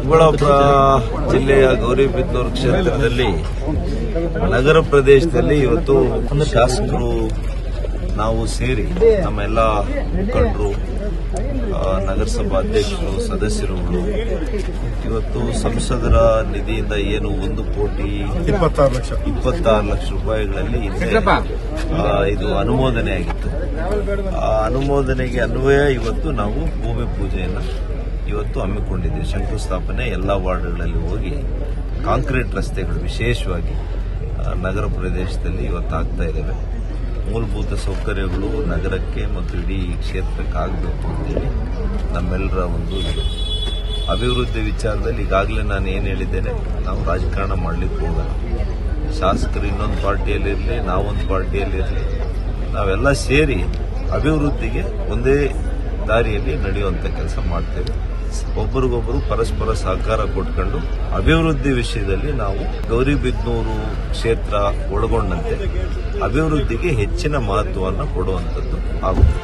ಚಿಕ್ಕಬಳ್ಳಾಪುರ ಜಿಲ್ಲೆಯ ಗೌರಿಬಿದನೂರು ಕ್ಷೇತ್ರದಲ್ಲಿ ನಗರ ಪ್ರದೇಶದಲ್ಲಿ ಇವತ್ತು ಶಾಸಕರು ನಾವು ಸೇರಿ ನಮ್ಮೆಲ್ಲ ಮುಖಂಡರು, ನಗರಸಭಾ ಅಧ್ಯಕ್ಷರು, ಸದಸ್ಯರುಗಳು ಇವತ್ತು ಸಂಸದರ ನಿಧಿಯಿಂದ ಏನು 1,26,00,000 ರೂಪಾಯಿಗಳಲ್ಲಿ ಇದು ಅನುಮೋದನೆ ಆಗಿತ್ತು. ಆ ಅನುಮೋದನೆಗೆ ಅನ್ವಯ ಇವತ್ತು ನಾವು ಭೂಮಿ ಪೂಜೆಯನ್ನು ಇವತ್ತು ಹಮ್ಮಿಕೊಂಡಿದ್ದೀವಿ. ಶಂಕುಸ್ಥಾಪನೆ ಎಲ್ಲ ವಾರ್ಡ್ಗಳಲ್ಲಿ ಹೋಗಿ ಕಾಂಕ್ರೀಟ್ ರಸ್ತೆಗಳು ವಿಶೇಷವಾಗಿ ನಗರ ಪ್ರದೇಶದಲ್ಲಿ ಇವತ್ತು ಆಗ್ತಾ ಇದ್ದಾವೆ. ಮೂಲಭೂತ ಸೌಕರ್ಯಗಳು ನಗರಕ್ಕೆ ಮತ್ತು ಇಡೀ ಕ್ಷೇತ್ರಕ್ಕೆ ಆಗಬೇಕು ಅಂತೇಳಿ ನಮ್ಮೆಲ್ಲರ ಒಂದು ಇದು. ಅಭಿವೃದ್ಧಿ ವಿಚಾರದಲ್ಲಿ ಈಗಾಗಲೇ ನಾನು ಏನು ಹೇಳಿದ್ದೇನೆ, ನಾವು ರಾಜಕಾರಣ ಮಾಡಲಿಕ್ಕೆ ಹೋಗಲ್ಲ. ಶಾಸಕರು ಇನ್ನೊಂದು ಪಾರ್ಟಿಯಲ್ಲಿರಲಿ, ನಾವೊಂದು ಪಾರ್ಟಿಯಲ್ಲಿರಲಿ, ನಾವೆಲ್ಲ ಸೇರಿ ಅಭಿವೃದ್ಧಿಗೆ ಒಂದೇ ದಾರಿಯಲ್ಲಿ ನಡೆಯುವಂಥ ಕೆಲಸ ಮಾಡ್ತೇವೆ. ಒಬ್ಬರಿಗೊಬ್ಬರು ಪರಸ್ಪರ ಸಹಕಾರ ಕೊಟ್ಕೊಂಡು ಅಭಿವೃದ್ಧಿ ವಿಷಯದಲ್ಲಿ ನಾವು ಗೌರಿಬಿದನೂರು ಕ್ಷೇತ್ರ ಒಳಗೊಂಡಂತೆ ಅಭಿವೃದ್ಧಿಗೆ ಹೆಚ್ಚಿನ ಮಹತ್ವವನ್ನು ಕೊಡುವಂಥದ್ದು ಆಗುತ್ತೆ.